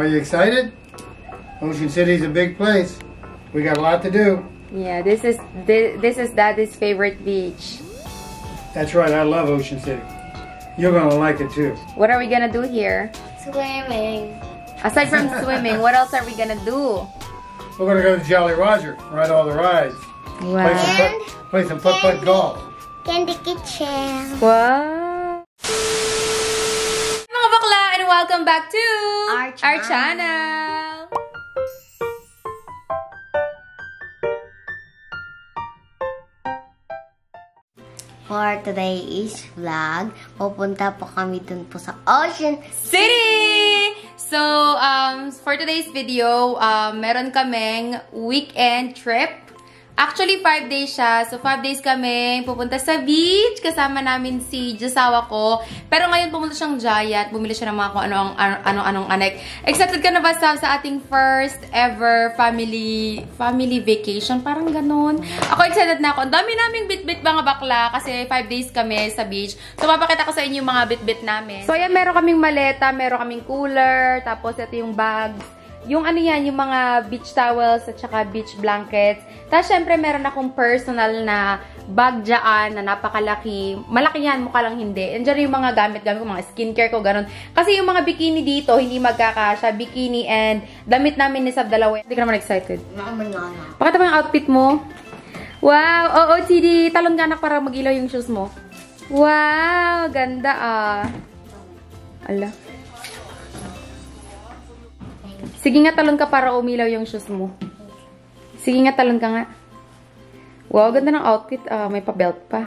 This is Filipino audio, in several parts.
Are you excited? Ocean City's a big place. We got a lot to do. Yeah, this is Daddy's favorite beach. That's right, I love Ocean City. You're gonna like it too. What are we gonna do here? Swimming. Aside from swimming, what else are we gonna do? We're gonna go to Jolly Roger, ride all the rides. Wow. Play some putt-putt golf. Candy Kitchen. Wow. Mga bakla, and welcome back to Our channel. For today's vlog, pupunta po kami dun po sa Ocean City! So, for today's video, meron kaming weekend trip. Actually, 5 days siya. So, 5 days kami pupunta sa beach. Kasama namin si Josawa ko. Pero ngayon, pumunta siyang Giant. Bumili siya ng mga kung anong anek. Excited ka na ba sa ating first ever family vacation? Parang ganun. Ako excited na ako. Ang dami naming bit-bit mga bakla kasi 5 days kami sa beach. So, papakita ko sa inyo yung mga bit-bit namin. So, ayan, meron kaming maleta, meron kaming cooler, tapos ito yung bags. Yung ano yan, yung mga beach towels at saka beach blankets. Tapos, syempre, meron akong personal na bag dyan na napakalaki. Malaki yan, mukha lang hindi. And dyan yung mga gamit-gamit ko, mga skincare ko, ganun. Kasi yung mga bikini dito, hindi magkakasya. Bikini and damit namin ni Sab dalawa. Hindi ka naman excited. Pakita mo yung outfit mo. Wow! Oo, TD. Talon ka anak para mag-ilaw yung shoes mo. Wow! Ganda ah. Ala. Sige nga, talon ka para umilaw yung shoes mo. Sige nga, talon ka nga. Wow, ganda ng outfit. May pa-belt pa.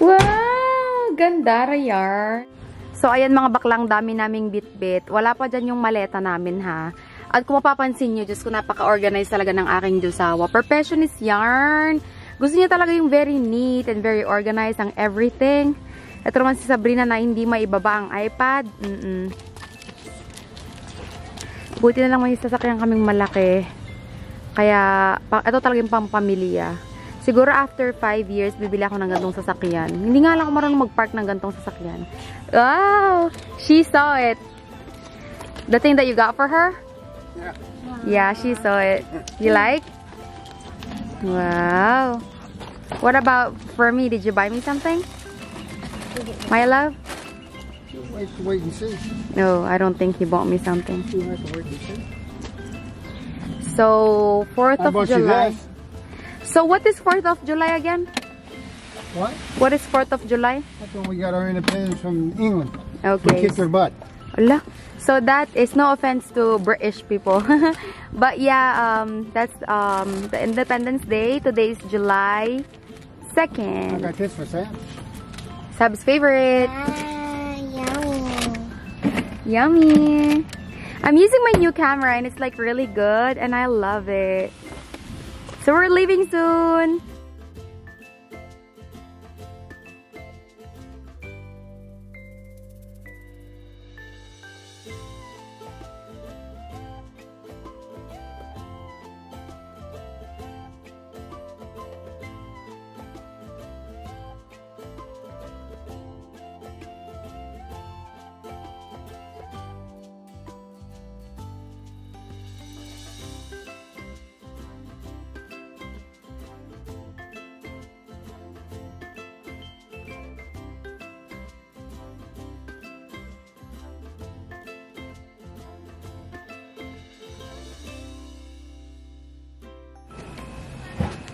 Wow! Ganda, Rayar. So, ayan mga baklang, dami naming bit-bit. Wala pa dyan yung maleta namin, ha. At kung mapapansin nyo, Diyos ko, napaka-organized talaga ng aking Josawa. Perfectionist yarn. Gusto niya talaga yung very neat and very organized ang everything. Ito naman si Sabrina na hindi maibaba ang iPad. Buti na lang may sasakyan kaming malaki. Kaya, ito talagang pampamilya. Siguro after 5 years, bibili ako ng gantong sasakyan. Hindi nga lang ako marunong mag-park ng gantong sasakyan. Wow! She saw it. The thing that you got for her? Yeah. Yeah, she saw it. You like? Wow. What about for me? Did you buy me something? My love? You have to wait and see. No, I don't think he bought me something. You have to wait and see. So, 4th of July. So, what is 4th of July again? What? What is 4th of July? That's when we got our independence from England. We Okay. kicked their butt. Ala. So, that is no offense to British people. But yeah, that's the Independence Day. Today is July I 2nd. got this for Sam. Sab's favorite. Yummy. Yummy. I'm using my new camera and it's like really good and I love it. So we're leaving soon.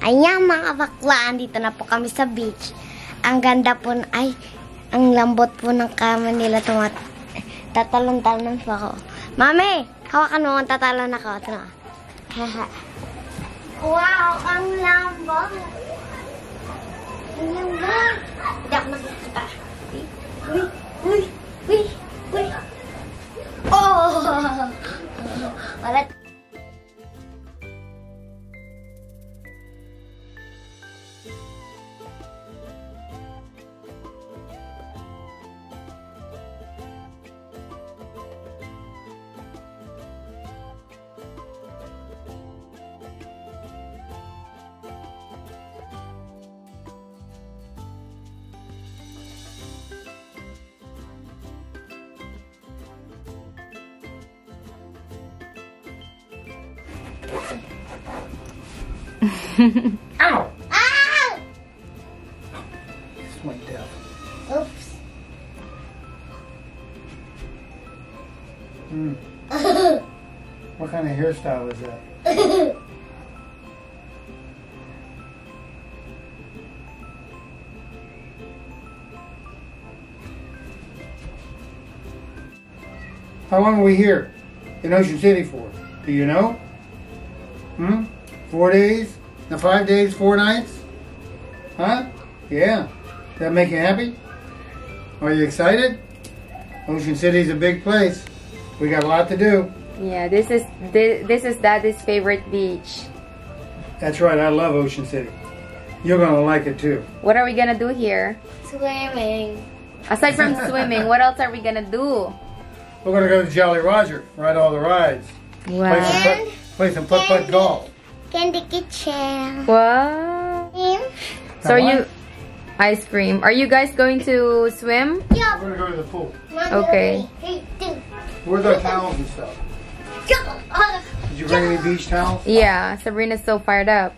Ayan mga bakla, dito na po kami sa beach. Ang ganda po, ang lambot po ng kama nila. Tatalon-talon po ako. Mami, hawakan mo, tatalon ako. Ito na. Wow, ang lambot. Ang lambot. Hindi ako nakikita. Uy. Oh! Wala. Ow! Ow! This went down. Oops. What kind of hairstyle is that? How long are we here in Ocean City for? Do you know? 4 days? No, 5 days, 4 nights? Huh? Yeah. Does that make you happy? Are you excited? Ocean City's a big place. We got a lot to do. Yeah, this is Daddy's favorite beach. That's right, I love Ocean City. You're gonna like it too. What are we gonna do here? Swimming. Aside from swimming, what else are we gonna do? We're gonna go to Jolly Roger, ride all the rides. Wow. Play some putt-putt golf. Candy kitchen. Wow. So are you ice cream? Are you guys going to swim? Yeah. We're gonna go to the pool. Okay. Where's our towels and stuff? Did you bring any beach towels? Yeah, Sabrina's so fired up.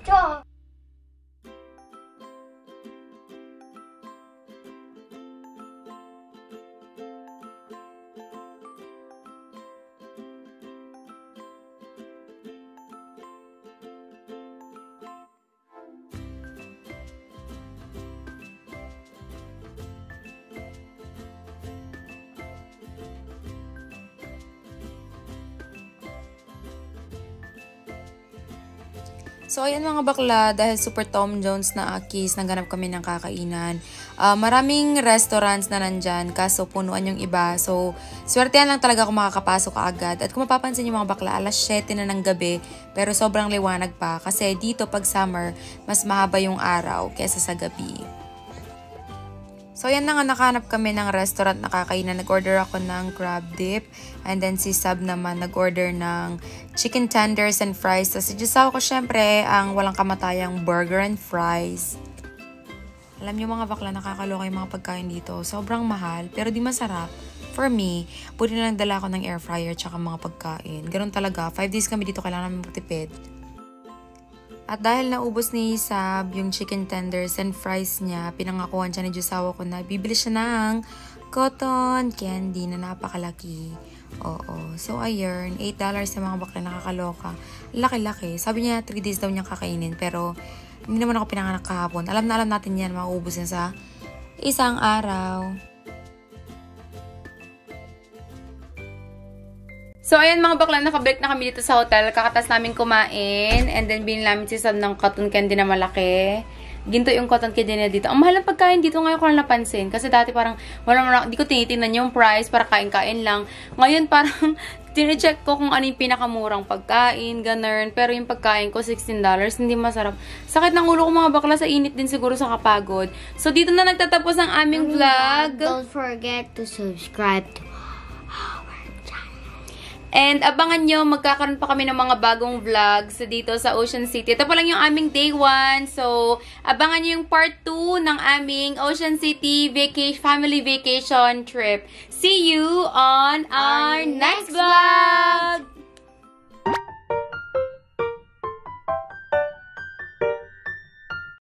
So, ayan mga bakla, dahil super Tom Jones na Akis, naghanap kami ng kakainan. Maraming restaurants na nandyan, kaso punuan yung iba. So, swertehan lang talaga kung makakapasok agad. At kung mapapansin yung mga bakla, alas 7 na ng gabi, pero sobrang liwanag pa. Kasi dito, pag summer, mas mahaba yung araw kesa sa gabi. So, yan na nga, nakahanap kami ng restaurant na kakainan. Nag-order ako ng crab dip. And then, si Sab naman nag-order ng chicken tenders and fries. So, si Jusaw ko, syempre, ang walang kamatayang burger and fries. Alam niyo mga bakla, nakakaloka yung mga pagkain dito. Sobrang mahal, pero di masarap. For me, buti na lang dala ako ng air fryer tsaka mga pagkain. Ganun talaga, 5 days kami dito, kailangan namin magtipid. At dahil naubos ni Sab yung chicken tenders and fries niya, pinangakuhan siya ni Jusawa ko na bibili siya ng cotton candy na napakalaki. Oo. So, ayun. $8 sa mga bakla, nakakaloka. Laki-laki. Sabi niya, 3 days daw niya kakainin. Pero, hindi naman ako pinanganak kahapon. Alam na alam natin yan, mauubos niya sa isang araw. So, ayan mga bakla, nakabalik na kami dito sa hotel. Kakatas namin kumain. And then, binili namin si Sam ng cotton candy na malaki. Ginto yung cotton candy na dito. Ang mahal ng pagkain dito ngayon ko lang napansin. Kasi dati parang, di ko tinitingnan yung price para kain-kain lang. Ngayon parang, tine-check ko kung ano yung pinakamurang pagkain, ganun. Pero yung pagkain ko, $16, hindi masarap. Sakit ng ulo ko mga bakla, sa init din siguro sa kapagod. So, dito na nagtatapos ang aming vlog. Don't forget to subscribe to And abangan nyo, magkakaroon pa kami ng mga bagong vlogs dito sa Ocean City. Ito pa lang yung aming day 1. So, abangan nyo yung part 2 ng aming Ocean City family vacation trip. See you on our next vlog!